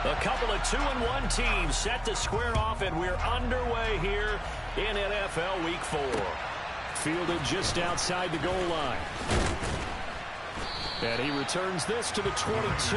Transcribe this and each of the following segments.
A couple of 2-1 teams set to square off, and we're underway here in NFL Week 4. Fielded just outside the goal line. And he returns this to the 22.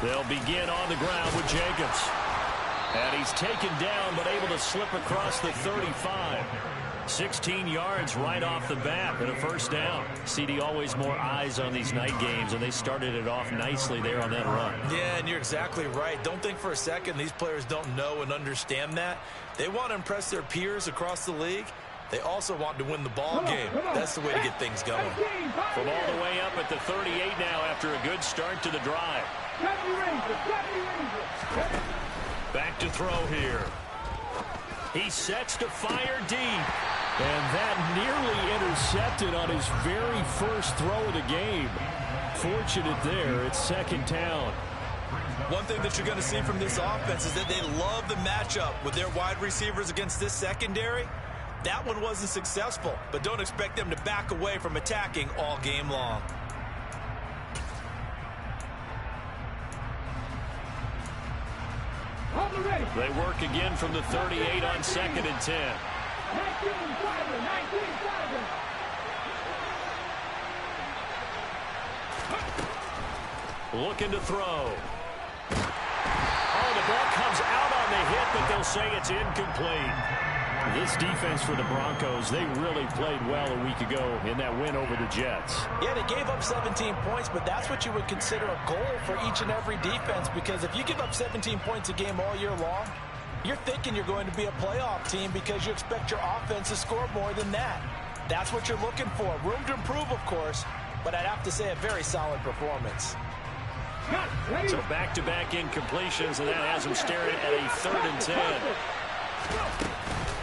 They'll begin on the ground with Jacobs. And he's taken down, but able to slip across the 35. 16 yards right off the bat and a first down. CD, always more eyes on these night games, and they started it off nicely there on that run. Yeah, and you're exactly right. Don't think for a second these players don't know and understand that. They want to impress their peers across the league. They also want to win the ball game. That's the way to get things going. From all the way up at the 38 now after a good start to the drive. Back to throw here. He sets to fire deep. And that nearly intercepted on his very first throw of the game. Fortunate there. It's second down. One thing that you're going to see from this offense is that they love the matchup with their wide receivers against this secondary. That one wasn't successful, but don't expect them to back away from attacking all game long. They work again from the 38 on 2nd and 10. Looking to throw. Oh, the ball comes out on the hit, but they'll say it's incomplete. This defense for the Broncos, they really played well a week ago in that win over the Jets. Yeah, they gave up 17 points, but that's what you would consider a goal for each and every defense, because if you give up 17 points a game all year long, you're thinking you're going to be a playoff team because you expect your offense to score more than that. That's what you're looking for. Room to improve, of course, but I'd have to say a very solid performance. So back-to-back incompletions, and that has him staring at a 3rd and 10.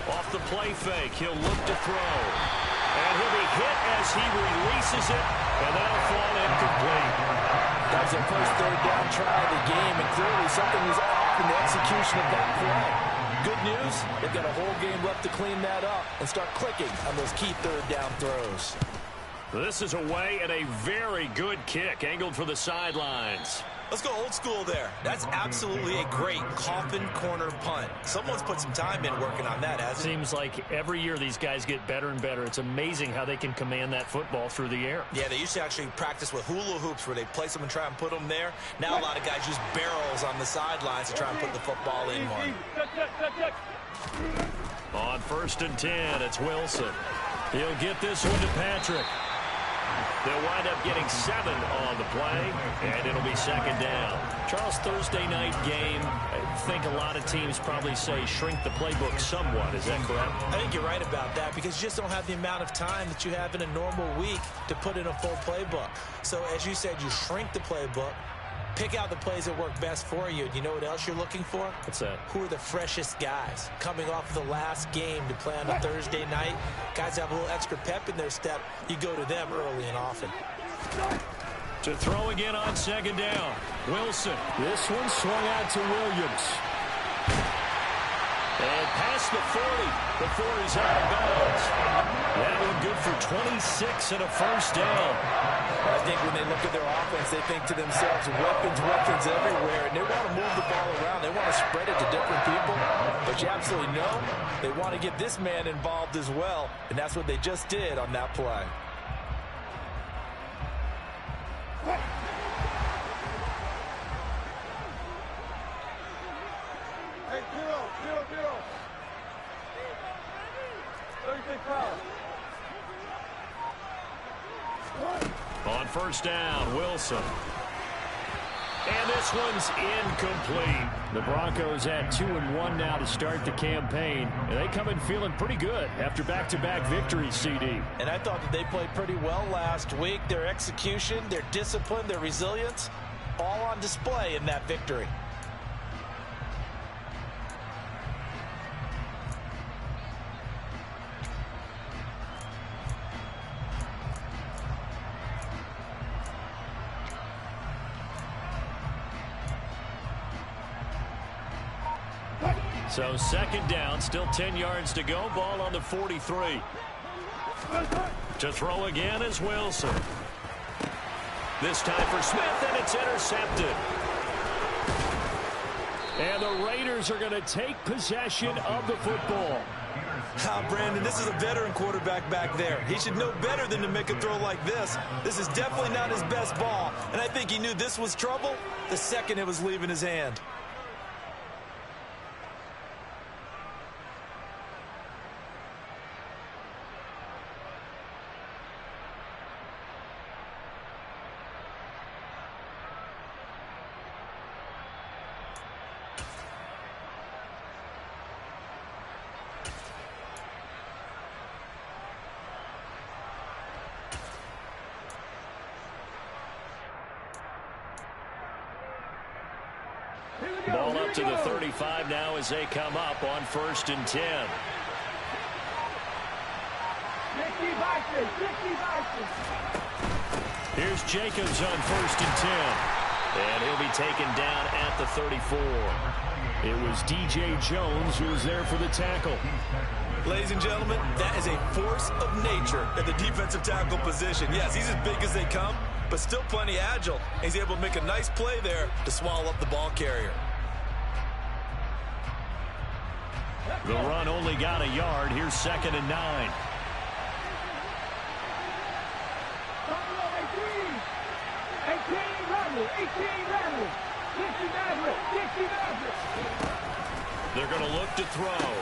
Off the play fake, he'll look to throw. And he'll be hit as he releases it, and that'll fall incomplete. That was their first 3rd down try of the game, and clearly something was off in the execution of that play. Good news, they've got a whole game left to clean that up and start clicking on those key 3rd down throws. This is away and a very good kick, angled for the sidelines. Let's go old school there. That's absolutely a great coffin corner punt. Someone's put some time in working on that, hasn't it? Seems like every year these guys get better and better. It's amazing how they can command that football through the air. Yeah, they used to actually practice with hula hoops where they place them and try and put them there. Now a lot of guys use barrels on the sidelines to try and put the football in one. On 1st and 10, it's Wilson. He'll get this one to Patrick. They'll wind up getting 7 on the play, and it'll be 2nd down. Charles, Thursday night game, I think a lot of teams probably say shrink the playbook somewhat. Is that correct? I think you're right about that because you just don't have the amount of time that you have in a normal week to put in a full playbook. So, as you said, you shrink the playbook, pick out the plays that work best for you. You know what else you're looking for? What's that? Who are the freshest guys coming off the last game to play on a Thursday night? Guys have a little extra pep in their step. You go to them early and often. To throw again on 2nd down. Wilson. This one swung out to Williams. And past the 40 before he's out of bounds. That one good for 26 and a first down. I think when they look at their offense, they think to themselves, weapons everywhere, and they want to move the ball around. They want to spread it to different people. But you absolutely know they want to get this man involved as well, and that's what they just did on that play. On 1st down, Wilson. And this one's incomplete. The Broncos at 2-1 now to start the campaign. And they come in feeling pretty good after back-to-back victories, CD. And I thought that they played pretty well last week. Their execution, their discipline, their resilience, all on display in that victory. So second down, still 10 yards to go. Ball on the 43. To throw again is Wilson. This time for Smith, and it's intercepted. And the Raiders are going to take possession of the football. Brandon, this is a veteran quarterback back there. He should know better than to make a throw like this. This is definitely not his best ball, and I think he knew this was trouble the second it was leaving his hand. Ball up to the 35 now as they come up on 1st and 10. Here's Jacobs on 1st and 10. And he'll be taken down at the 34. It was DJ Jones who was there for the tackle. Ladies and gentlemen, that is a force of nature at the defensive tackle position. Yes, he's as big as they come, but still plenty agile. He's able to make a nice play there to swallow up the ball carrier. The run only got a yard. Here's 2nd and 9. They're going to look to throw.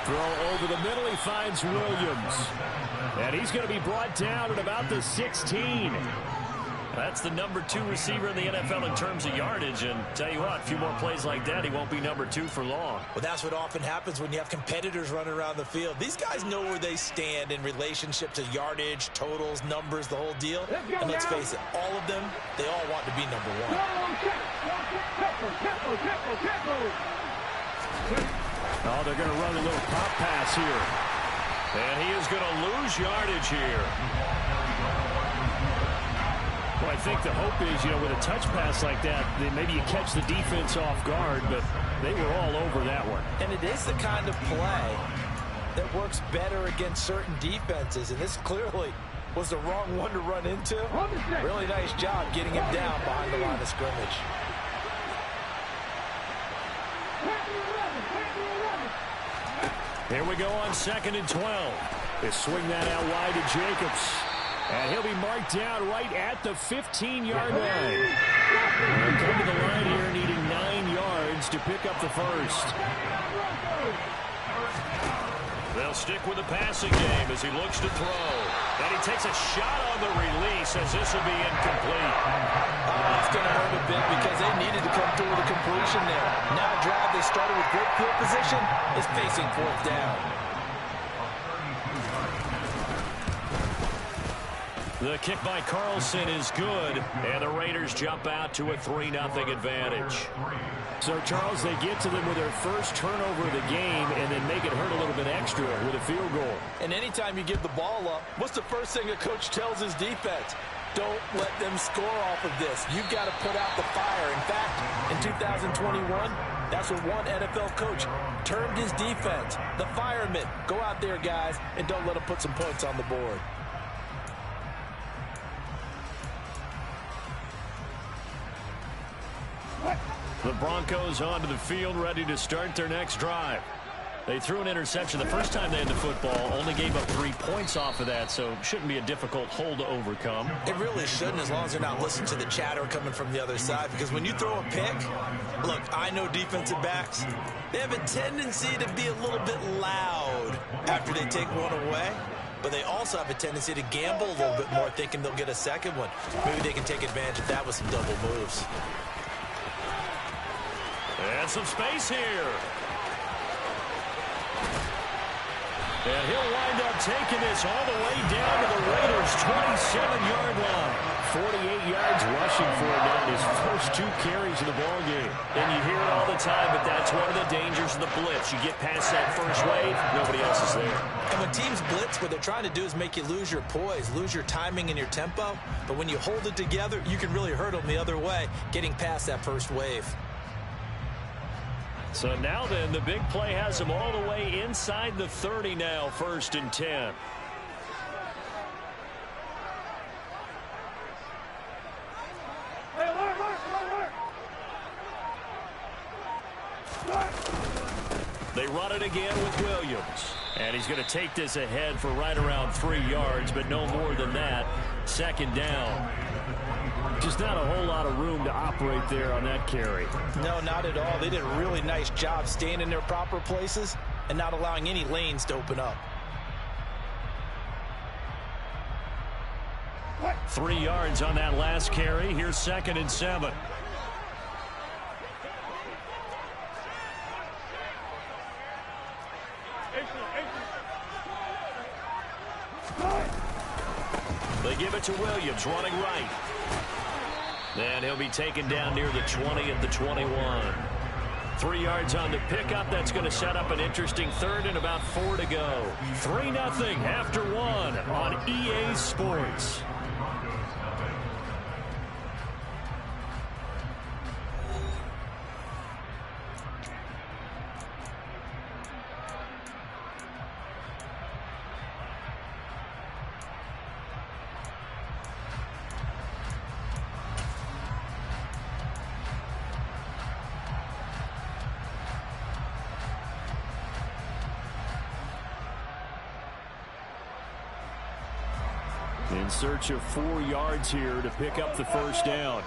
Throw over the middle. He finds Williams. And he's going to be brought down at about the 16. That's the number 2 receiver in the NFL in terms of yardage. And tell you what, a few more plays like that, he won't be number 2 for long. Well, that's what often happens when you have competitors running around the field. These guys know where they stand in relationship to yardage, totals, numbers, the whole deal. And let's face it, all of them, they all want to be number 1. Oh, they're going to run a little pop pass here. And he is going to lose yardage here. Well, I think the hope is, with a touch pass like that, then maybe you catch the defense off guard, but they were all over that one. And it is the kind of play that works better against certain defenses, and this clearly was the wrong one to run into. Really nice job getting him down behind the line of scrimmage. Here we go on 2nd and 12. They swing that out wide to Jacobs. And he'll be marked down right at the 15-yard line. They'll come to the line here needing 9 yards to pick up the first. They'll stick with the passing game as he looks to throw. And he takes a shot on the release as this will be incomplete. It's going to hurt a bit because they needed to come through with a completion there. Now a drive they started with great field position is facing 4th down. The kick by Carlson is good, and the Raiders jump out to a 3-0 advantage. So, Charles, they get to them with their first turnover of the game and then make it hurt a little bit extra with a field goal. And anytime you give the ball up, what's the first thing a coach tells his defense? Don't let them score off of this. You've got to put out the fire. In fact, in 2021, that's what one NFL coach termed his defense. The firemen. Go out there, guys, and don't let them put some points on the board. The Broncos onto the field, ready to start their next drive. They threw an interception the first time they had the football, only gave up 3 points off of that, so shouldn't be a difficult hole to overcome. It really shouldn't, as long as they're not listening to the chatter coming from the other side, because when you throw a pick, look, I know defensive backs, they have a tendency to be a little bit loud after they take one away, but they also have a tendency to gamble a little bit more, thinking they'll get a second one. Maybe they can take advantage of that with some double moves. And some space here. And he'll wind up taking this all the way down to the Raiders' 27-yard line. 48 yards rushing for him now in his first 2 carries in the ballgame. And you hear it all the time, but that's one of the dangers of the blitz. You get past that first wave, nobody else is there. And when teams blitz, what they're trying to do is make you lose your poise, lose your timing and your tempo. But when you hold it together, you can really hurt them the other way, getting past that first wave. So now then, the big play has him all the way inside the 30 now, 1st and 10. They run it again with Williams. And he's going to take this ahead for right around 3 yards, but no more than that. 2nd down. Just not a whole lot of room to operate there on that carry. No, not at all. They did a really nice job staying in their proper places and not allowing any lanes to open up. 3 yards on that last carry. Here's 2nd and 7. They give it to Williams, running right. And he'll be taken down near the 20 at the 21. 3 yards on the pickup. That's going to set up an interesting 3rd and about 4 to go. 3-0 after 1 on EA Sports. In search of 4 yards here to pick up the 1st down.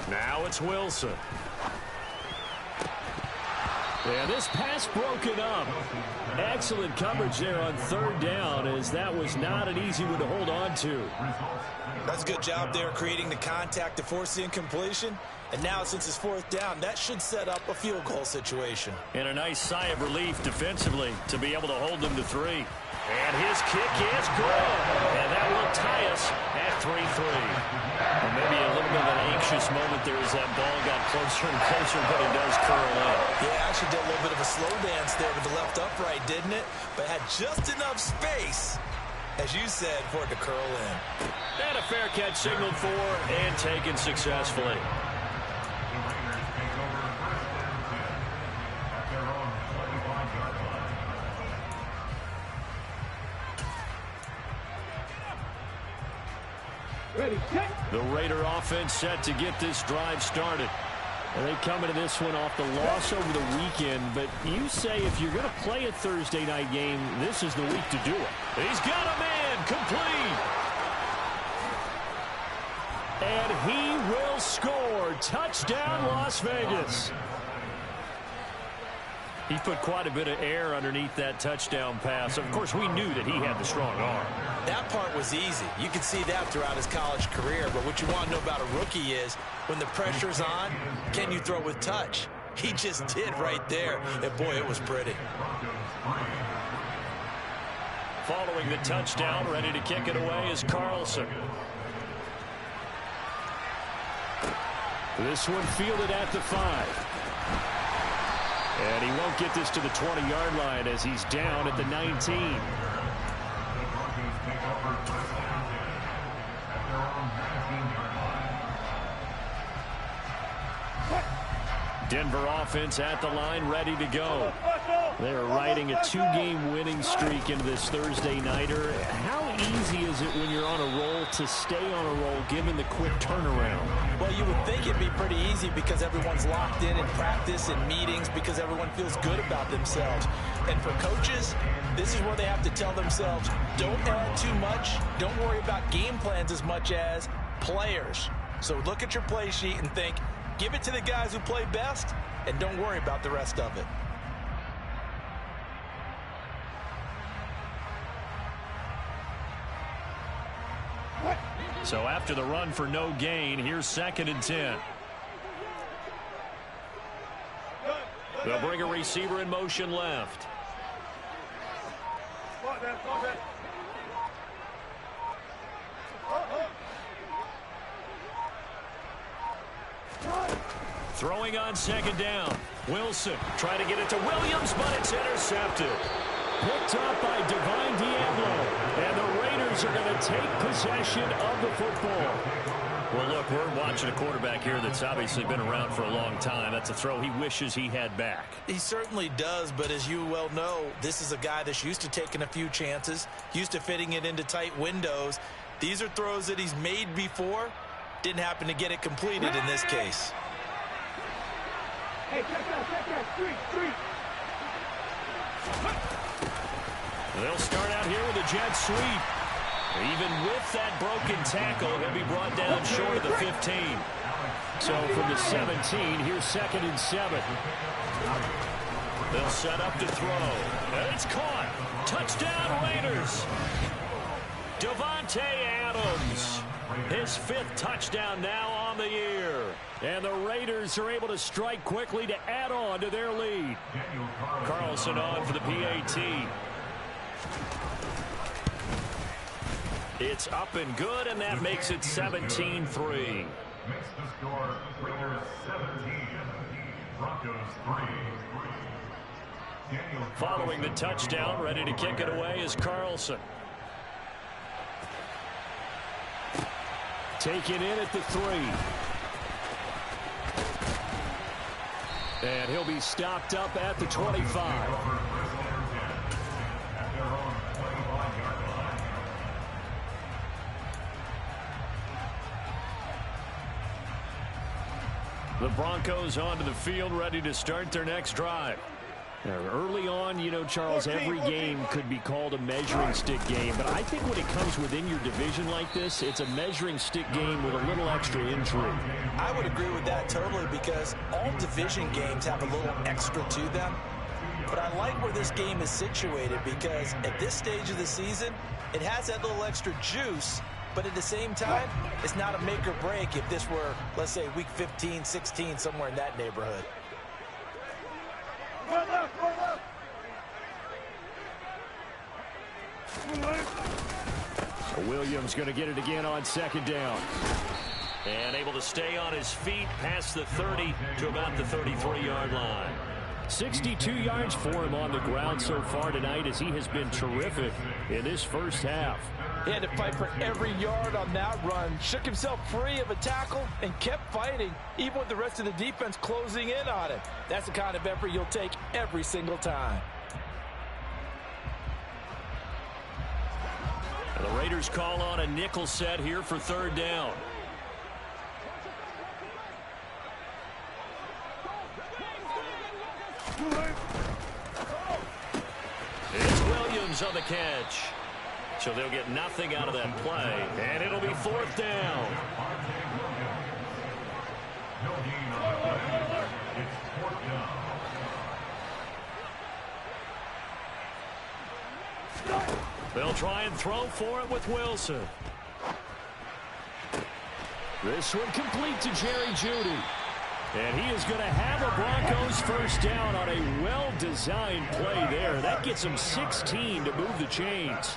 Now it's Wilson. And this pass broken up. Excellent coverage there on 3rd down, as that was not an easy one to hold on to. That's a good job there creating the contact to force the incompletion. And now since it's 4th down, that should set up a field goal situation. And a nice sigh of relief defensively to be able to hold them to 3. And his kick is good. And that will tie us at 3-3. And maybe a little bit of an anxious moment there as that ball got closer and closer, but it does curl in. Yeah, actually did a little bit of a slow dance there with the left upright, didn't it? But had just enough space, as you said, for it to curl in. And a fair catch signaled for and taken successfully. The Raider offense set to get this drive started. And they come into this one off the loss over the weekend. But you say if you're going to play a Thursday night game, this is the week to do it. He's got a man complete. And he will score. Touchdown, Las Vegas. He put quite a bit of air underneath that touchdown pass. Of course, we knew that he had the strong arm. That part was easy. You can see that throughout his college career. But what you want to know about a rookie is when the pressure's on, can you throw with touch? He just did right there. And, boy, it was pretty. Following the touchdown, ready to kick it away is Carlson. This one fielded at the 5. And he won't get this to the 20-yard line as he's down at the 19. Denver offense at the line, ready to go. They're riding a 2-game winning streak into this Thursday nighter. How easy is it when you're on a roll to stay on a roll given the quick turnaround? Well, you would think it'd be pretty easy because everyone's locked in practice and meetings because everyone feels good about themselves. And for coaches, this is where they have to tell themselves, don't add too much. Don't worry about game plans as much as players. So look at your play sheet and think, Give it to the guys who play best, and don't worry about the rest of it. So after the run for no gain, here's 2nd and 10. They'll bring a receiver in motion left. Throwing on 2nd down. Wilson trying to get it to Williams, but it's intercepted. Picked up by Divine Diablo. And the Raiders are going to take possession of the football. Well, look, we're watching a quarterback here that's obviously been around for a long time. That's a throw he wishes he had back. He certainly does, but as you well know, this is a guy that's used to taking a few chances, used to fitting it into tight windows. These are throws that he's made before. Didn't happen to get it completed in this case. Hey, check that, street. They'll start out here with a jet sweep. Even with that broken tackle, he'll be brought down short of the 15. So from the 17, here's 2nd and 7. They'll set up to throw. And it's caught. Touchdown, Raiders. Davante Adams. His 5th touchdown now on the year. And the Raiders are able to strike quickly to add on to their lead. Carlson on for the PAT. It's up and good, and that makes it 17-3. Makes the score Raiders 17, Broncos 3. Following the touchdown, ready to kick it away is Carlson. Taken in at the 3. And he'll be stopped up at the 25. The Broncos onto the field, ready to start their next drive. Now, early on, you know, Charles, every game could be called a measuring stick game. But I think when it comes within your division like this, it's a measuring stick game with a little extra intrigue. I would agree with that totally because all division games have a little extra to them. But I like where this game is situated because at this stage of the season, it has that little extra juice. But at the same time, it's not a make or break if this were, let's say, week 15, 16, somewhere in that neighborhood. So Williams going to get it again on 2nd down. And able to stay on his feet past the 30 to about the 33-yard line. 62 yards for him on the ground so far tonight as he has been terrific in this first half. He had to fight for every yard on that run, shook himself free of a tackle, and kept fighting, even with the rest of the defense closing in on him. That's the kind of effort you'll take every single time. And the Raiders call on a nickel set here for 3rd down. It's Williams on the catch. So they'll get nothing out of that play, and it'll be 4th down. They'll try and throw for it with Wilson. This one complete to Jerry Jeudy. And he is going to have a Broncos first down on a well-designed play there. That gets him 16 to move the chains.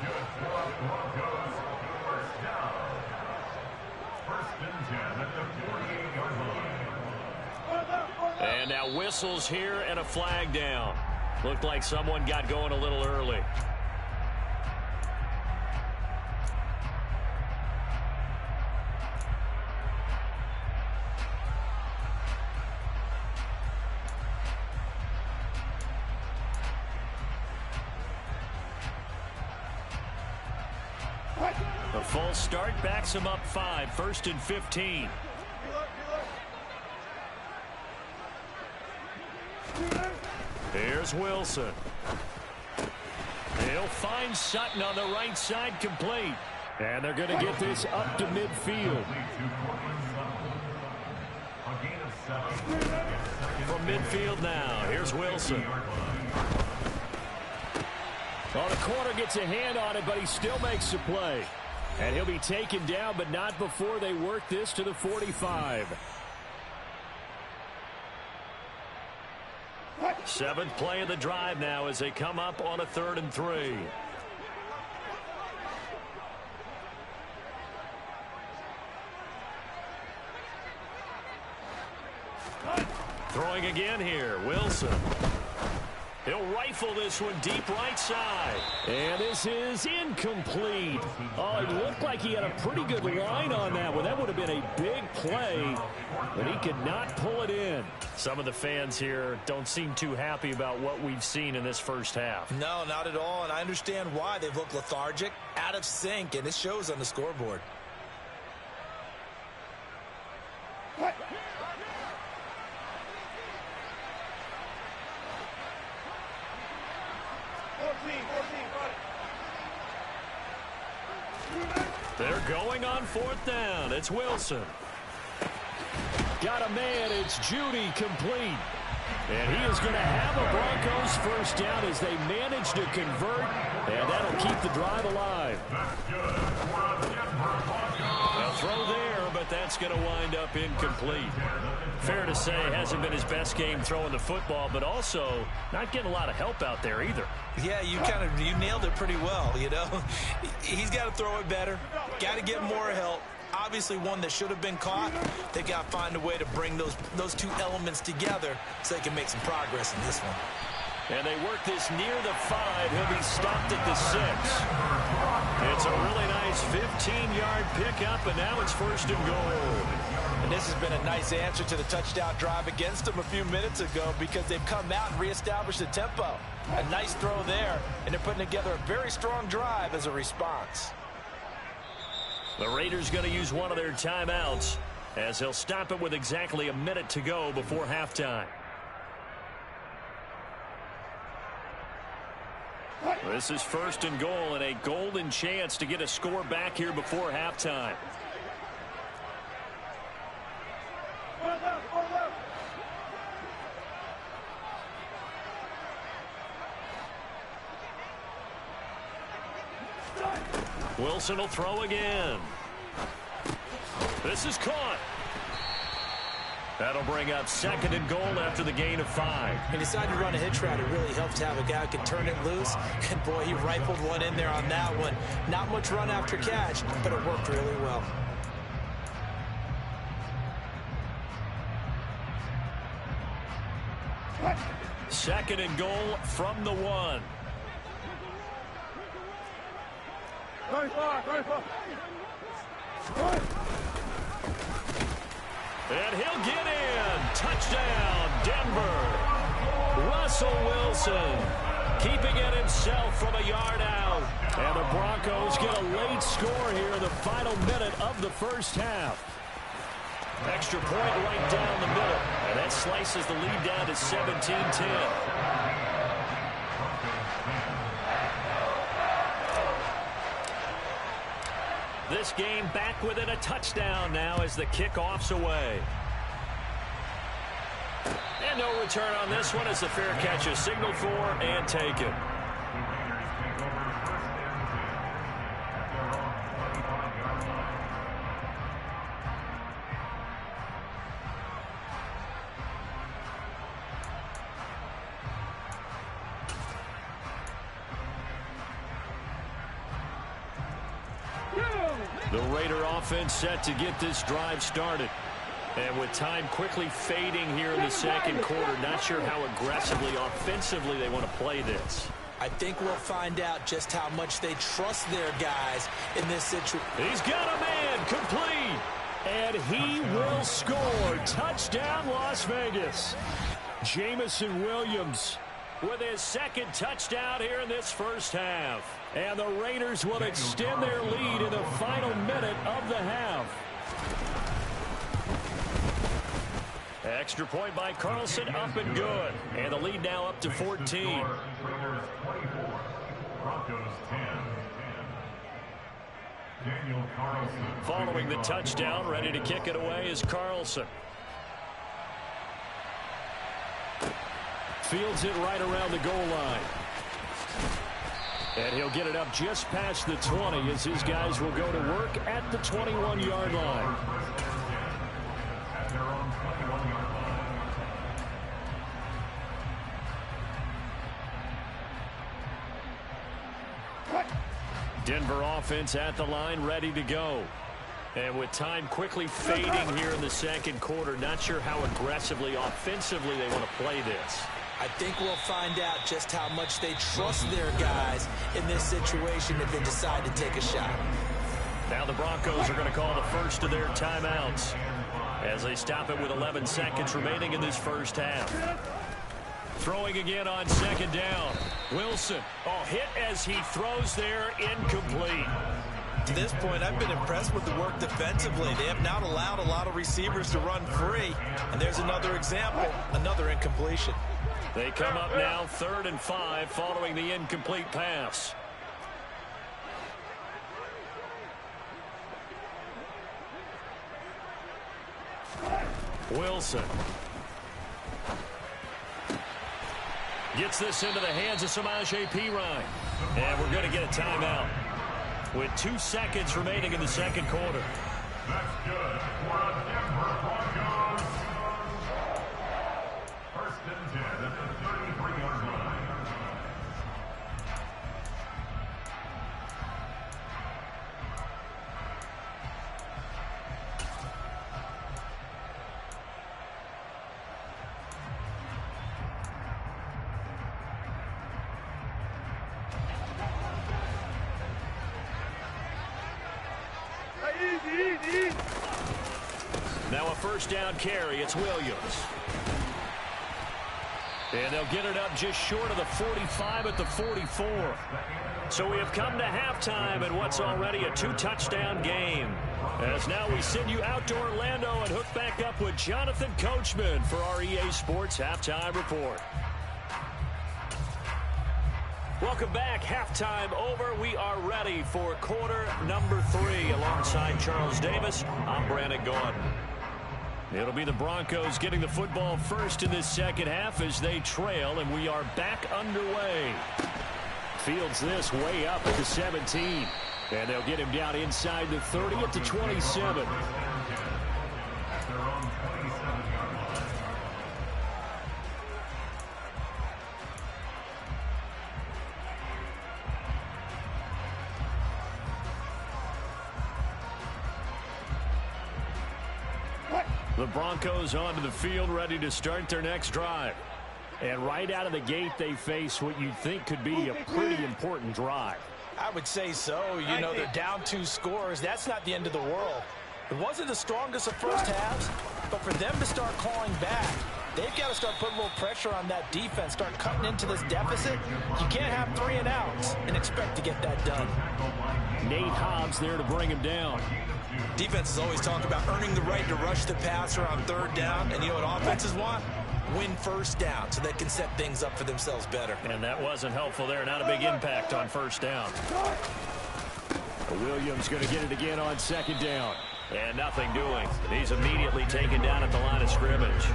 And now whistles here and a flag down. Looked like someone got going a little early. The full start backs him up 5, 1st and 15. Here's Wilson. He'll find Sutton on the right side, complete. And they're going to get this up to midfield. A gain of 7. From midfield now, here's Wilson. Well, the corner gets a hand on it, but he still makes the play. And he'll be taken down, but not before they work this to the 45. Seventh play of the drive now as they come up on a 3rd and 3. Throwing again here, Wilson. He'll rifle this one deep right side. And this is incomplete. Oh, it looked like he had a pretty good line on that one. That would have been a big play, but he could not pull it in. Some of the fans here don't seem too happy about what we've seen in this first half. No, not at all, and I understand why. They've looked lethargic, out of sync, and it shows on the scoreboard. They're going on 4th down. It's Wilson. Got a man. It's Judy, complete. And he is going to have a Broncos first down as they manage to convert, and that'll keep the drive alive. A throw there, but that's going to wind up incomplete. Fair to say, hasn't been his best game throwing the football, but also not getting a lot of help out there either. Yeah, you nailed it pretty well, you know. He's got to throw it better, got to get more help. Obviously one that should have been caught. They got to find a way to bring those two elements together so they can make some progress in this one. And they work this near the 5. He'll be stopped at the 6. It's a really nice 15-yard pickup, and now it's 1st and goal. And this has been a nice answer to the touchdown drive against them a few minutes ago because they've come out and reestablished the tempo. A nice throw there, and they're putting together a very strong drive as a response. The Raiders going to use one of their timeouts as they'll stop it with exactly a minute to go before halftime. This is 1st and goal and a golden chance to get a score back here before halftime. Wilson will throw again. This is caught. That'll bring up 2nd and goal after the gain of 5. He decided to run a hitch route. It really helps to have a guy who can turn it loose. And, boy, he rifled one in there on that one. Not much run after catch, but it worked really well. Second and goal from the 1. Very far, very far. And he'll get in. Touchdown, Denver. Russell Wilson keeping it himself from a yard out. And the Broncos get a late score here in the final minute of the first half. Extra point right down the middle. And that slices the lead down to 17-10. This game back within a touchdown now as the kickoff's away. And no return on this one as the fair catch is signaled for and taken. The Raider offense set to get this drive started. And with time quickly fading here in the second quarter, not sure how aggressively, offensively they want to play this. I think we'll find out just how much they trust their guys in this situation. He's got a man, complete. And he will score. Touchdown, Las Vegas. Jamison Williams with his 2nd touchdown here in this first half. And the Raiders will extend their lead in the final minute of the half. Extra point by Carlson, up and good. And the lead now up to 14. Daniel Carlson. Following the touchdown, ready to kick it away is Carlson. fields it right around the goal line. And he'll get it up just past the 20 as his guys will go to work at the 21-yard line. At their own 21-yard line. Denver offense at the line, ready to go. And with time quickly fading here in the second quarter, not sure how aggressively, offensively they want to play this. I think we'll find out just how much they trust their guys in this situation if they decide to take a shot. Now the Broncos are going to call the first of their timeouts as they stop it with 11 seconds remaining in this first half. Throwing again on second down. Wilson, hit as he throws there, incomplete. To this point, I've been impressed with the work defensively. They have not allowed a lot of receivers to run free. And there's another example, another incompletion. They come up now 3rd and 5 following the incomplete pass. Wilson gets this into the hands of Samaje Perine. And we're going to get a timeout with 2 seconds remaining in the second quarter. That's good for a Denver Broncos. First and 10 at the 33-yard line. Now a first down carry. It's Williams. And they'll get it up just short of the 45 at the 44. So we have come to halftime in what's already a 2-touchdown game. As now we send you out to Orlando and hook back up with Jonathan Coachman for our EA Sports Halftime Report. Welcome back. Halftime over. We are ready for quarter number 3. Alongside Charles Davis, I'm Brandon Gordon. It'll be the Broncos getting the football first in this second half as they trail, and we are back underway. Fields this way up at the 17. And they'll get him down inside the 30 at the 27. The Broncos onto the field, ready to start their next drive. And right out of the gate, they face what you'd think could be a pretty important drive. I would say so. You know, they're down 2 scores. That's not the end of the world. It wasn't the strongest of first halves, but for them to start clawing back, they've got to start putting a little pressure on that defense, start cutting into this deficit. You can't have 3 and outs and expect to get that done. Nate Hobbs there to bring him down. Defenses always talk about earning the right to rush the passer on 3rd down, and you know what offenses want? Win first down so they can set things up for themselves better. And that wasn't helpful there. Not a big impact on first down. Williams going to get it again on second down. And nothing doing. He's immediately taken down at the line of scrimmage.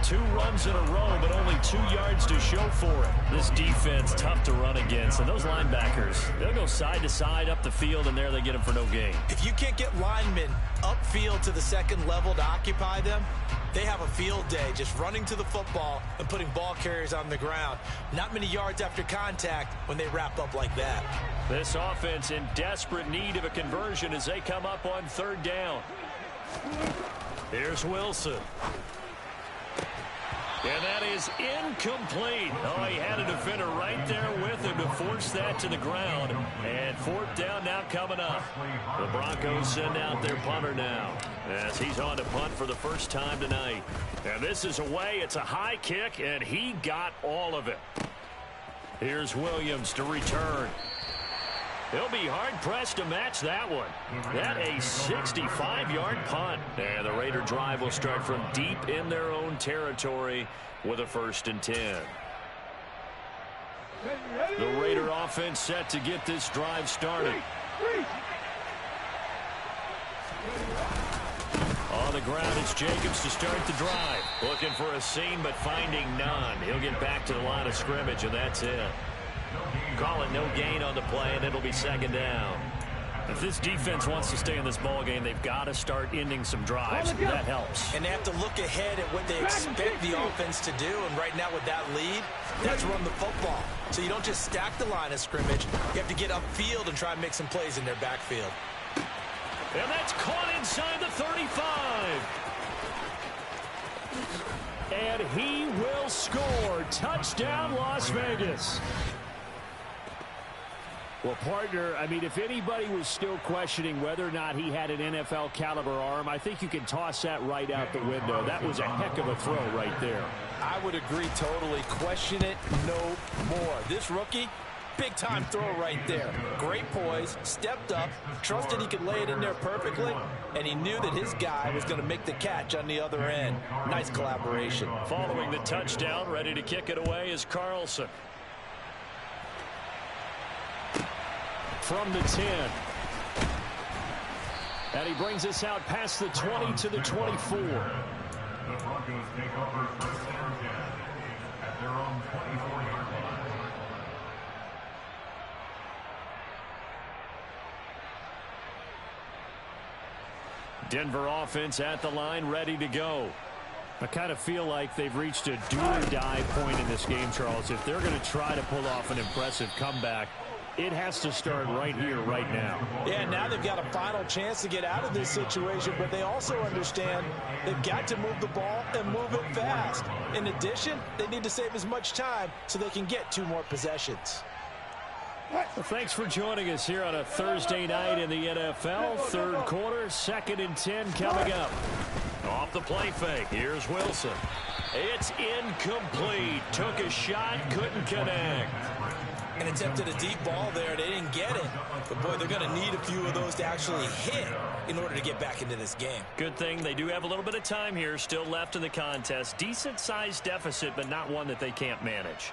2 runs in a row, but only 2 yards to show for it. This defense, tough to run against. And those linebackers, they'll go side to side up the field, and there they get them for no gain. If you can't get linemen upfield to the second level to occupy them, they have a field day just running to the football and putting ball carriers on the ground. Not many yards after contact when they wrap up like that. This offense in desperate need of a conversion as they come up on 3rd down. Here's Wilson. And that is incomplete. Oh, he had a defender right there with him to force that to the ground. And 4th down now coming up. The Broncos send out their punter now as he's on to punt for the first time tonight. And this is away. It's a high kick, and he got all of it. Here's Williams to return. They'll be hard-pressed to match that one. That a 65-yard punt. And the Raider drive will start from deep in their own territory with a 1st and 10. The Raider offense set to get this drive started. On the ground. It's Jacobs to start the drive. Looking for a seam, but finding none. He'll get back to the line of scrimmage, and that's it. Call it no gain on the play, and it'll be second down. If this defense wants to stay in this ball game, they've got to start ending some drives. That helps. And they have to look ahead at what they expect the offense to do. And right now with that lead, that's run the football. So you don't just stack the line of scrimmage. You have to get upfield and try and make some plays in their backfield. And that's caught inside the 35. And he will score. Touchdown, Las Vegas. Well, partner, I mean, if anybody was still questioning whether or not he had an NFL caliber arm, I think you can toss that right out the window. That was a heck of a throw right there. I would agree totally. Question it no more. This rookie, big-time throw right there. Great poise, stepped up, trusted he could lay it in there perfectly, and he knew that his guy was going to make the catch on the other end. Nice collaboration. Following the touchdown, ready to kick it away is Carlson. From the 10. And he brings us out past the 20 to the 24. The Broncos take over first and 10 at their own 24-yard line. Denver offense at the line, ready to go. I kind of feel like they've reached a do-or-die point in this game, Charles. If they're going to try to pull off an impressive comeback, it has to start right here, right now. Yeah, now they've got a final chance to get out of this situation, but they also understand they've got to move the ball and move it fast. In addition, they need to save as much time so they can get 2 more possessions. Well, thanks for joining us here on a Thursday night in the NFL. Third quarter, 2nd and 10 coming up. Off the play fake, here's Wilson. It's incomplete. Took a shot, couldn't connect. And attempted a deep ball there. They didn't get it. But, boy, they're going to need a few of those to actually hit in order to get back into this game. Good thing they do have a little bit of time here still left in the contest. Decent-sized deficit, but not one that they can't manage.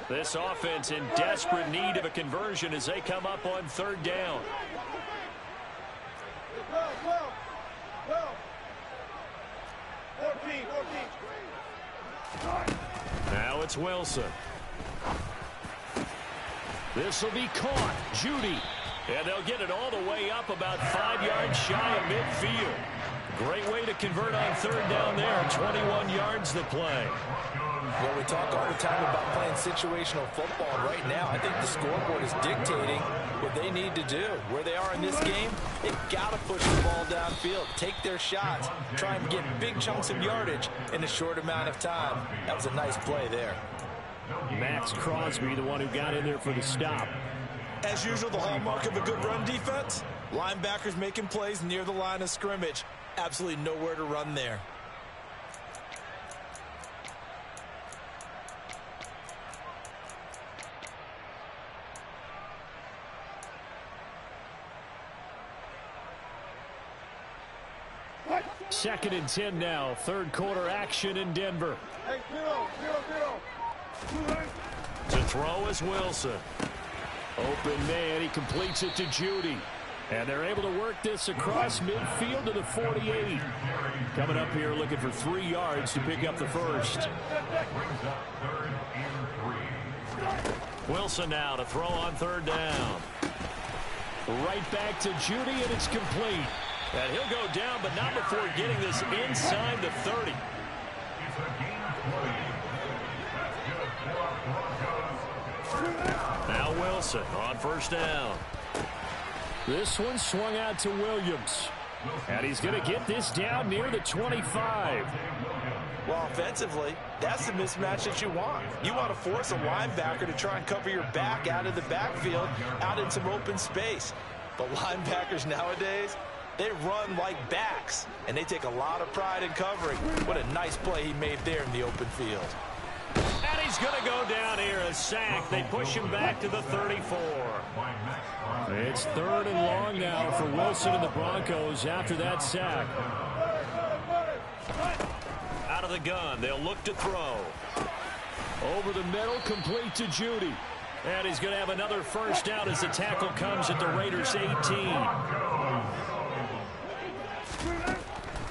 This offense in desperate need of a conversion as they come up on 3rd down. Go. 14. Now it's Wilson. This will be caught. Judy. And they'll get it all the way up about 5 yards shy of midfield. Great way to convert on 3rd down there. 21 yards the play. Well, we talk all the time about playing situational football. And right now, I think the scoreboard is dictating what they need to do. Where they are in this game, they've got to push the ball downfield, take their shots, try and get big chunks of yardage in a short amount of time. That was a nice play there. Max Crosby, the one who got in there for the stop. As usual, the hallmark of a good run defense, linebackers making plays near the line of scrimmage. Absolutely nowhere to run there. Second and 10 now. 3rd quarter action in Denver. Hey, zero. To throw is Wilson. Open man. He completes it to Judy. And they're able to work this across midfield to the 48. Coming up here looking for 3 yards to pick up the first. Wilson now to throw on 3rd down. Right back to Judy, and it's complete. And he'll go down, but not before getting this inside the 30. Now Wilson on 1st down. This one swung out to Williams. And he's going to get this down near the 25. Well, offensively, that's the mismatch that you want. You want to force a linebacker to try and cover your back out of the backfield, out in some open space. But linebackers nowadays, they run like backs, and they take a lot of pride in covering. What a nice play he made there in the open field. And he's going to go down here, a sack. They push him back to the 34. It's 3rd and long now for Wilson and the Broncos after that sack. Out of the gun, they'll look to throw. Over the middle, complete to Judy. And he's going to have another first down as the tackle comes at the Raiders' 18.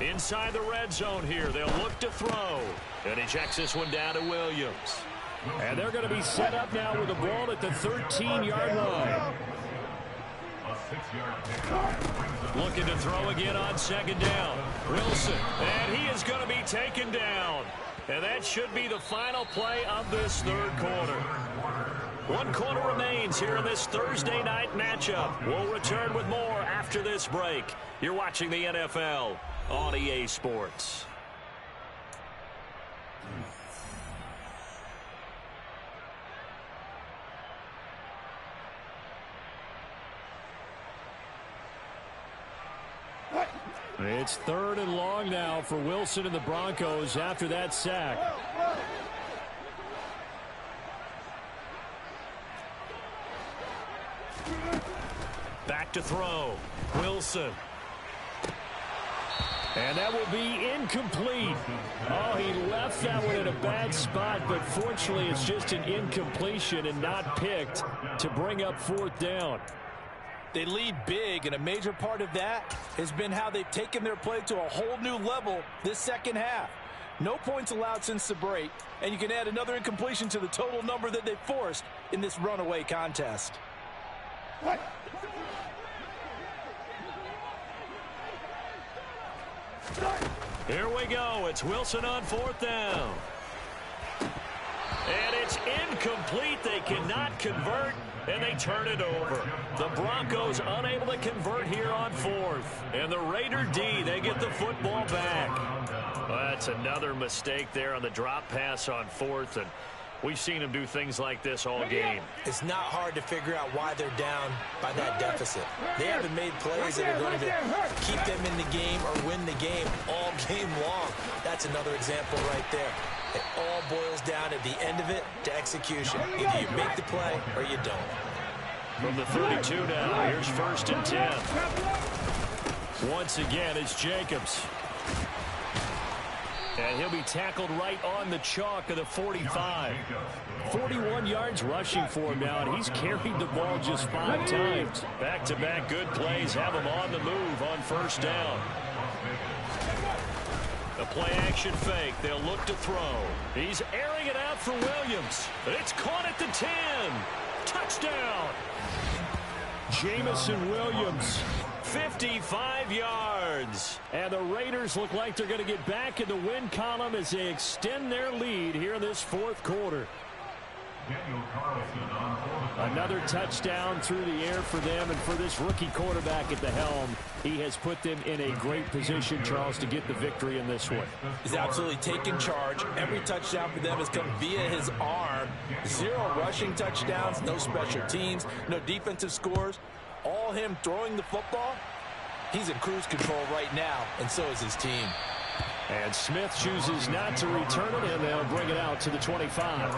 Inside the red zone here. They'll look to throw. And he checks this one down to Williams. And they're going to be set up now with the ball at the 13-yard line. Looking to throw again on second down. Wilson. And he is going to be taken down. And that should be the final play of this third quarter. 1 quarter remains here in this Thursday night matchup. We'll return with more after this break. You're watching the NFL on EA Sports. It's 3rd and long now for Wilson and the Broncos after that sack. Back to throw. Wilson. And that will be incomplete. Oh, he left that one in a bad spot, but fortunately it's just an incompletion and not picked to bring up 4th down. They lead big, and a major part of that has been how they've taken their play to a whole new level this second half. No points allowed since the break, and you can add another incompletion to the total number that they forced in this runaway contest. Here we go. It's Wilson on 4th down. And it's incomplete. They cannot convert, and they turn it over. The Broncos unable to convert here on 4th. And the Raider D, they get the football back. Well, that's another mistake there on the drop pass on 4th, and we've seen them do things like this all game. It's not hard to figure out why they're down by that deficit. They haven't made plays that are going to keep them in the game or win the game all game long. That's another example right there. It all boils down at the end of it to execution. Either you make the play or you don't. From the 32 now, here's 1st and 10. Once again, it's Jacobs. And he'll be tackled right on the chalk of the 45. 41 yards rushing for him now, and he's carried the ball just 5 times. Back-to-back good plays have him on the move on 1st down. A play-action fake. They'll look to throw. He's airing it out for Williams. It's caught at the 10. Touchdown. Jamison Williams. 55 yards. And the Raiders look like they're going to get back in the win column as they extend their lead here in this 4th quarter. Another touchdown through the air for them, and for this rookie quarterback at the helm, he has put them in a great position, Charles, to get the victory in this one. He's absolutely taken charge. Every touchdown for them has come via his arm. 0 rushing touchdowns, no special teams, no defensive scores. All him throwing the football. He's in cruise control right now, and so is his team. And Smith chooses not to return it, and they'll bring it out to the 25.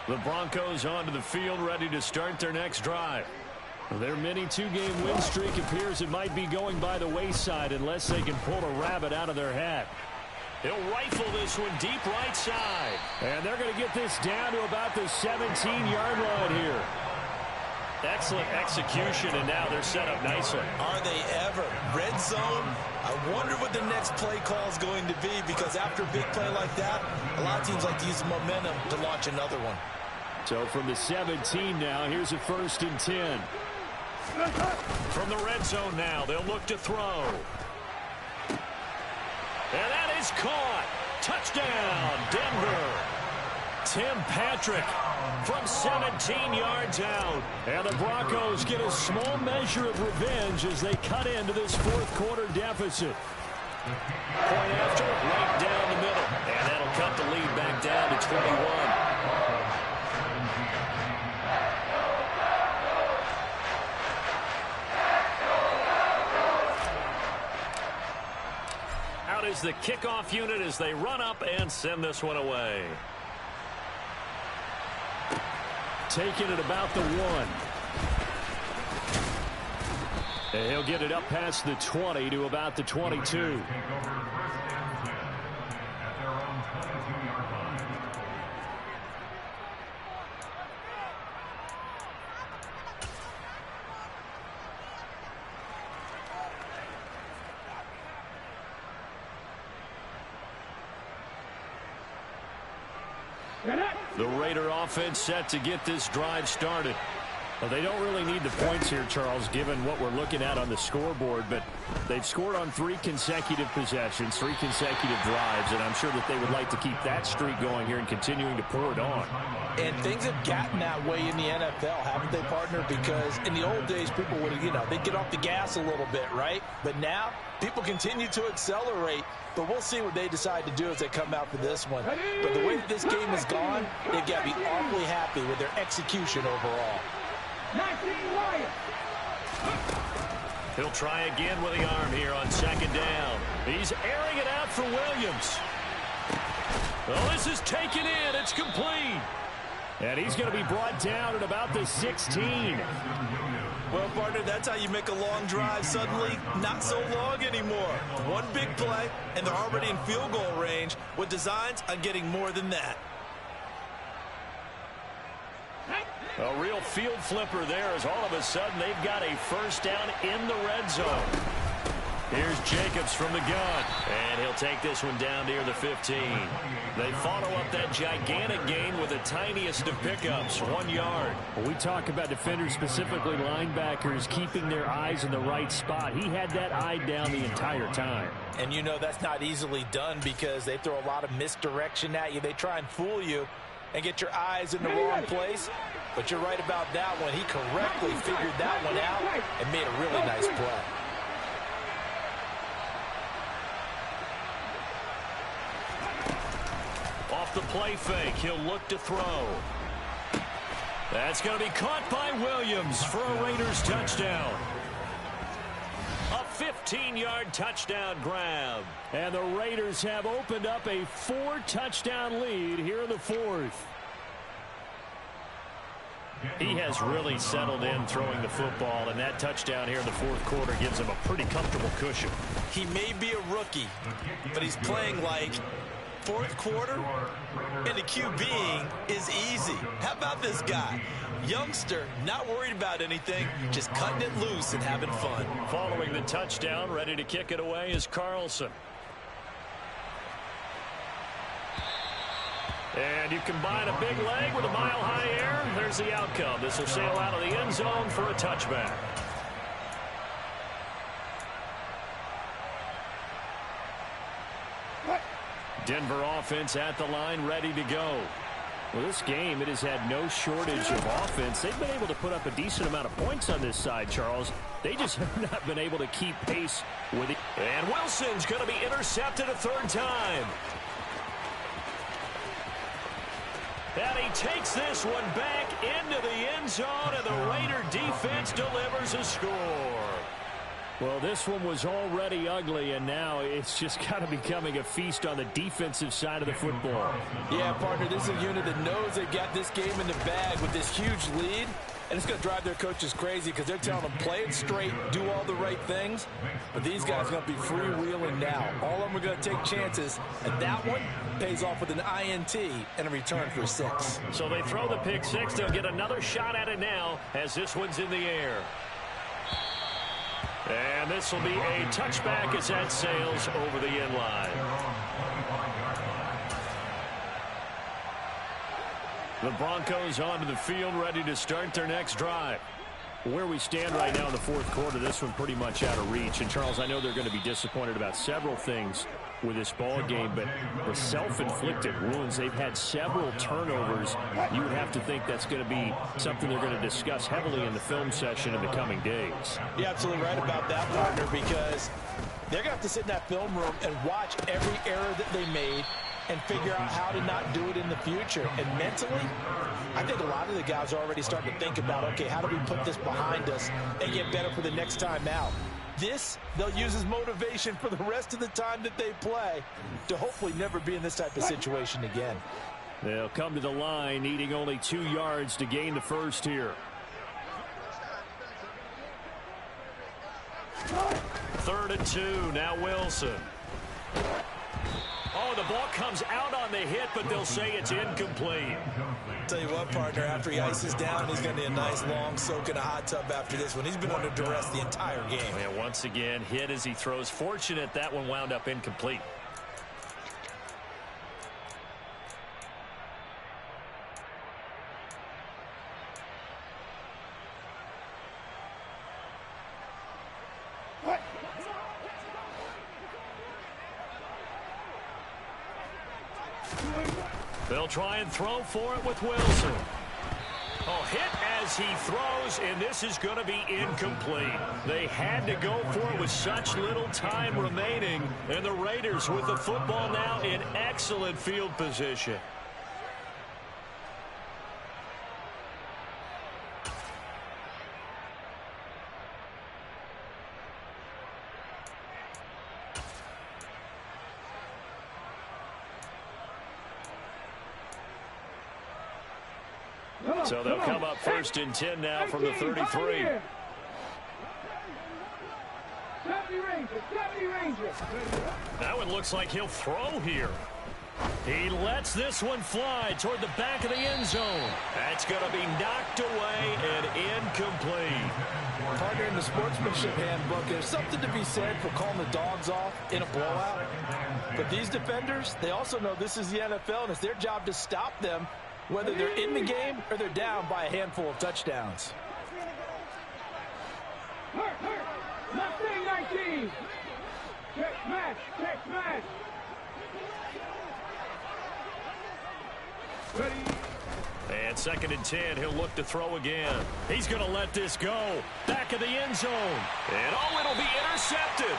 The Broncos onto the field, ready to start their next drive. Their mini 2-game win streak appears it might be going by the wayside unless they can pull a rabbit out of their hat. He'll rifle this one deep right side. And they're going to get this down to about the 17-yard line here. Excellent execution, and now they're set up nicely. Are they ever? Red zone? I wonder what the next play call is going to be, because after a big play like that, a lot of teams like to use the momentum to launch another one. So from the 17 now, here's a 1st and 10. From the red zone now, they'll look to throw. And that is caught. Touchdown, Denver. Tim Patrick from 17 yards out. And the Broncos get a small measure of revenge as they cut into this 4th quarter deficit. Point after, right down the middle. And that'll cut the lead back down to 21. Out is the kickoff unit as they run up and send this one away. Taking it about the 1. And he'll get it up past the 20 to about the 22. The Raider offense set to get this drive started. Well, they don't really need the points here, Charles, given what we're looking at on the scoreboard, but they've scored on 3 consecutive possessions, 3 consecutive drives, and I'm sure that they would like to keep that streak going here and continuing to pour it on. And things have gotten that way in the NFL, haven't they, partner? Because in the old days, people would, they'd get off the gas a little bit, right? But now, people continue to accelerate. But we'll see what they decide to do as they come out for this one. But the way that this game has gone, they've got to be awfully happy with their execution overall. He'll try again with the arm here on second down. He's airing it out for Williams. Well, this is taken in. It's complete. And he's going to be brought down at about the 16. Well, partner, that's how you make a long drive suddenly not so long anymore. One big play, and they're already in field goal range with designs on getting more than that. A real field flipper there as all of a sudden they've got a first down in the red zone. Here's Jacobs from the gun, and he'll take this one down near the 15. They follow up that gigantic gain with the tiniest of pickups, 1 yard. When we talk about defenders, specifically linebackers, keeping their eyes in the right spot, he had that eye down the entire time. And that's not easily done because they throw a lot of misdirection at you. They try and fool you and get your eyes in the wrong place. But you're right about that one. He correctly figured that one out and made a really nice play. Off the play fake, he'll look to throw. That's going to be caught by Williams for a Raiders touchdown. A 15-yard touchdown grab. And the Raiders have opened up a 4-touchdown lead here in the 4th. He has really settled in throwing the football, and that touchdown here in the 4th quarter gives him a pretty comfortable cushion. He may be a rookie, but he's playing like 4th quarter, and the QBing is easy. How about this guy? Youngster, not worried about anything, just cutting it loose and having fun. Following the touchdown, ready to kick it away is Carlson. And you combine a big leg with a mile-high air, there's the outcome. This will sail out of the end zone for a touchback. Denver offense at the line, ready to go. Well, this game, it has had no shortage of offense. They've been able to put up a decent amount of points on this side, Charles. They just have not been able to keep pace with it. And Wilson's going to be intercepted a 3rd time. And he takes this one back into the end zone, and the Raider defense delivers a score. Well, this one was already ugly, and now it's just kind of becoming a feast on the defensive side of the football. Yeah, partner, this is a unit that knows they've got this game in the bag with this huge lead, and it's going to drive their coaches crazy because they're telling them play it straight, do all the right things, but these guys are going to be freewheeling now. All of them are going to take chances, and that one pays off with an INT and a return for 6. So they throw the pick 6. They'll get another shot at it now as this one's in the air. And this will be a touchback as that sails over the end line. The Broncos onto the field, ready to start their next drive. Where we stand right now in the 4th quarter, this one pretty much out of reach. And, Charles, I know they're going to be disappointed about several things with this ball game, but the self-inflicted wounds, they've had several turnovers. You would have to think that's going to be something they're going to discuss heavily in the film session in the coming days. You're absolutely right about that, partner, because they're going to have to sit in that film room and watch every error that they made and figure out how to not do it in the future. And mentally, I think a lot of the guys are already starting to think about, okay, how do we put this behind us and get better for the next time out? This, they'll use as motivation for the rest of the time that they play to hopefully never be in this type of situation again. They'll come to the line needing only 2 yards to gain the first here. 3rd and 2. Now Wilson. Oh, the ball comes out on the hit, but they'll say it's incomplete. Tell you what, partner, after he ices down, he's going to need a nice long soak in a hot tub after this one. He's been under duress the entire game. And once again, hit as he throws. Fortunate that one wound up incomplete. They'll try and throw for it with Wilson. Oh, hit as he throws, and this is going to be incomplete. They had to go for it with such little time remaining, and the Raiders with the football now in excellent field position. So they'll come up 1st and 10 now from the 33. That one looks like he'll throw here. He lets this one fly toward the back of the end zone. That's going to be knocked away and incomplete. Partner, in the sportsmanship handbook, there's something to be said for calling the dogs off in a blowout. But these defenders, they also know this is the NFL, and it's their job to stop them, whether they're in the game or they're down by a handful of touchdowns. Mustang 19. Check smash. Check smash. Ready. And 2nd and 10, he'll look to throw again. He's going to let this go. Back of the end zone. And oh, it'll be intercepted.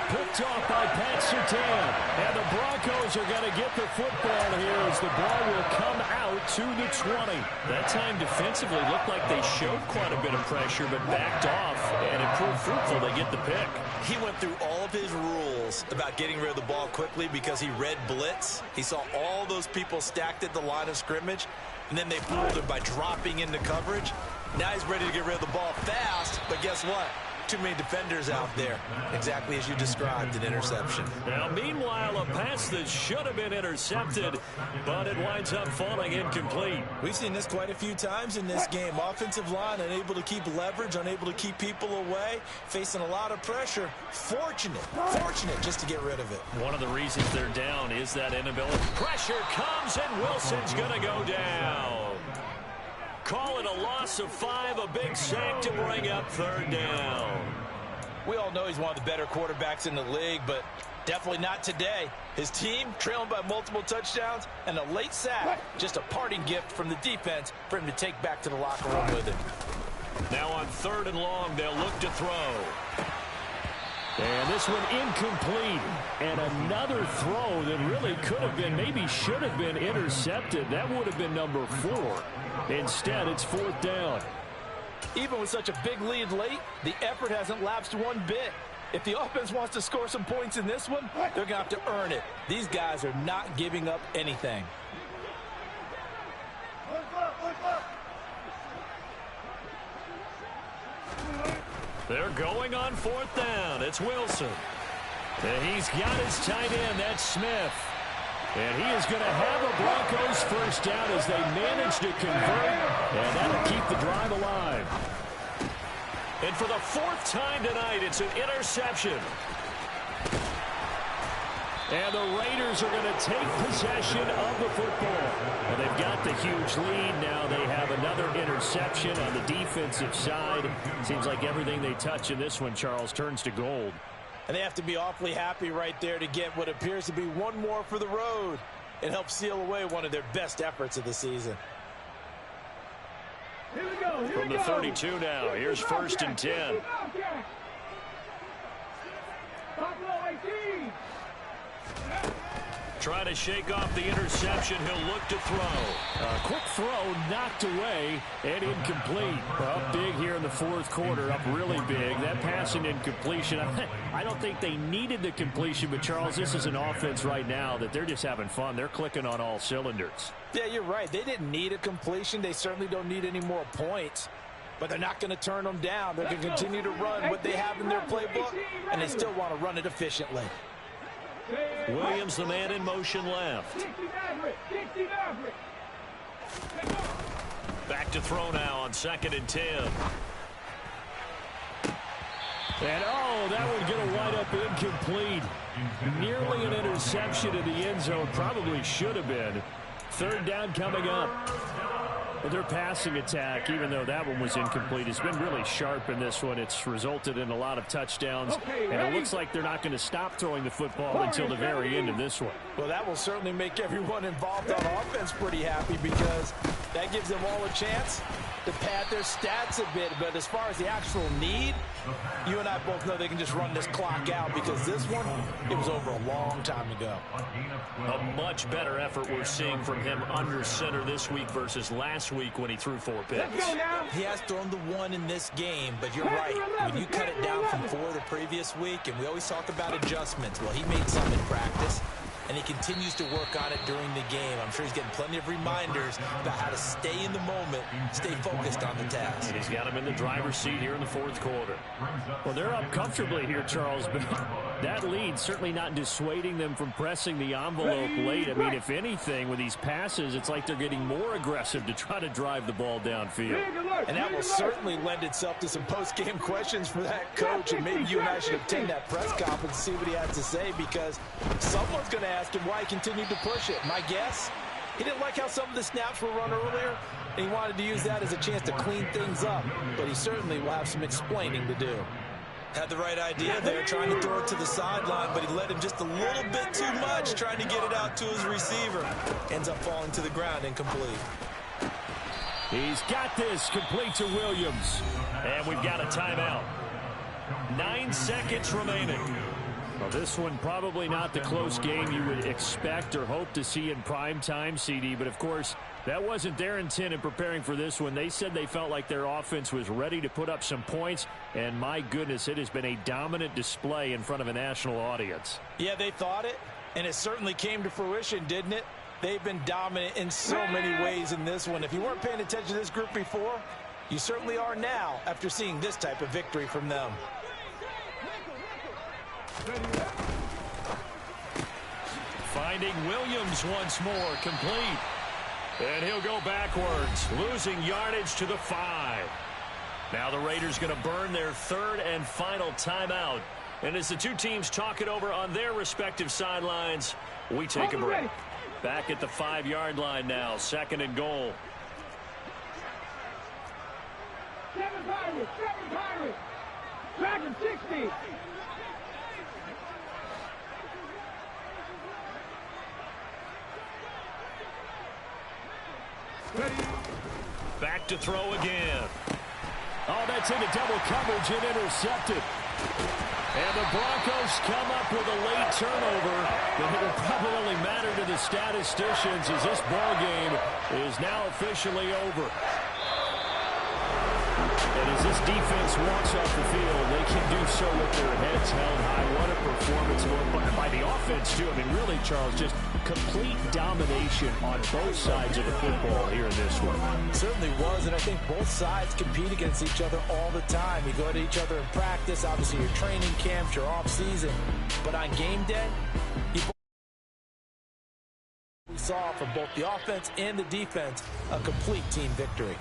Picked off by Pat Surtain. And the Broncos are going to get the football here as the ball will come out to the 20. That time defensively looked like they showed quite a bit of pressure but backed off, and it proved fruitful. They get the pick. He went through all of his rules about getting rid of the ball quickly because he read blitz. He saw all those people stacked at the line of scrimmage, and then they fooled him by dropping into coverage. Now he's ready to get rid of the ball fast, but guess what? Too many defenders out there. Exactly as you described, an interception. Now, meanwhile, a pass that should have been intercepted, but it winds up falling incomplete. We've seen this quite a few times in this game. Offensive line unable to keep leverage, unable to keep people away, facing a lot of pressure. Fortunate just to get rid of it. One of the reasons they're down is that inability. Pressure comes, and Wilson's going to go down. Call it a loss of 5, a big sack to bring up 3rd down. We all know he's one of the better quarterbacks in the league, but definitely not today. His team trailing by multiple touchdowns, and a late sack, just a parting gift from the defense for him to take back to the locker room with him. Now on 3rd and long, they'll look to throw. And this one incomplete. And another throw that really could have been, maybe should have been intercepted. That would have been number 4. Instead, it's 4th down. Even with such a big lead late, the effort hasn't lapsed one bit. If the offense wants to score some points in this one, they're going to have to earn it. These guys are not giving up anything. They're going on 4th down. It's Wilson. And he's got his tight end. That's Smith. And he is going to have a Broncos 1st down as they manage to convert. And that'll keep the drive alive. And for the 4th time tonight, it's an interception. And the Raiders are going to take possession of the football. And they've got the huge lead. Now they have another interception on the defensive side. Seems like everything they touch in this one, Charles, turns to gold. And they have to be awfully happy right there to get what appears to be one more for the road. It helps seal away one of their best efforts of the season. Here we go. From the 32 now, here's 1st and 10. Trying to shake off the interception. He'll look to throw. A quick throw knocked away and incomplete. Up big here in the 4th quarter, up really big. That pass and incompletion. I don't think they needed the completion, but Charles, this is an offense right now that they're just having fun. They're clicking on all cylinders. Yeah, you're right. They didn't need a completion. They certainly don't need any more points. but they're not going to turn them down. They're going to continue to run what they have in their playbook, and they still want to run it efficiently. Williams, the man in motion left. Back to throw now on 2nd and 10. And, oh, that would get a wide-up incomplete. Nearly an interception in the end zone. Probably should have been. 3rd down coming up. But their passing attack, even though that one was incomplete, has been really sharp in this one. It's resulted in a lot of touchdowns, and it looks like they're not going to stop throwing the football until the very end of this one. Well, that will certainly make everyone involved on offense pretty happy, because that gives them all a chance to pad their stats a bit. But as far as the actual need, you and I both know they can just run this clock out, because this one, it was over a long time ago. A much better effort we're seeing from him under center this week versus last week when he threw 4 picks. He has thrown the 1 in this game, but you're right. When you cut it down from 4 the previous week, and we always talk about adjustments, well, he made some in practice, and he continues to work on it during the game. I'm sure he's getting plenty of reminders about how to stay in the moment, stay focused on the task. And he's got him in the driver's seat here in the 4th quarter. Well, they're up comfortably here, Charles, but that lead certainly not dissuading them from pressing the envelope late. I mean, if anything, with these passes, it's like they're getting more aggressive to try to drive the ball downfield. And that will certainly lend itself to some post-game questions for that coach, and maybe you and I should attend that press conference and see what he has to say, because someone's going to ask him why he continued to push it. My guess, he didn't like how some of the snaps were run earlier, and he wanted to use that as a chance to clean things up, but he certainly will have some explaining to do. Had the right idea there, trying to throw it to the sideline, but he let him just a little bit too much, trying to get it out to his receiver. Ends up falling to the ground incomplete. He's got this, complete to Williams. And we've got a timeout. 9 seconds remaining. Well, this one probably not the close game you would expect or hope to see in prime time, CD, but of course, that wasn't their intent in preparing for this one. They said they felt like their offense was ready to put up some points, and my goodness, it has been a dominant display in front of a national audience. Yeah, they thought it, and it certainly came to fruition, didn't it? They've been dominant in so many ways in this one. If you weren't paying attention to this group before, you certainly are now after seeing this type of victory from them. Finding Williams once more, complete. And he'll go backwards, losing yardage to the 5. Now the Raiders going to burn their 3rd and final timeout. And as the two teams talk it over on their respective sidelines, we take a break. Back at the 5-yard line now, 2nd and goal. 7 Pirates. Back at 60. Back to throw again. Oh, that's into double coverage and intercepted. And the Broncos come up with a late turnover, but it will probably only matter to the statisticians as this ball game is now officially over. And as this defense walks off the field, they can do so with their heads held high. What a performance by the offense, too. I mean, really, Charles, just complete domination on both sides of the football here in this one. Certainly was, and I think both sides compete against each other all the time. You go to each other in practice, obviously your training camps, your off-season, but on game day, we saw from both the offense and the defense a complete team victory.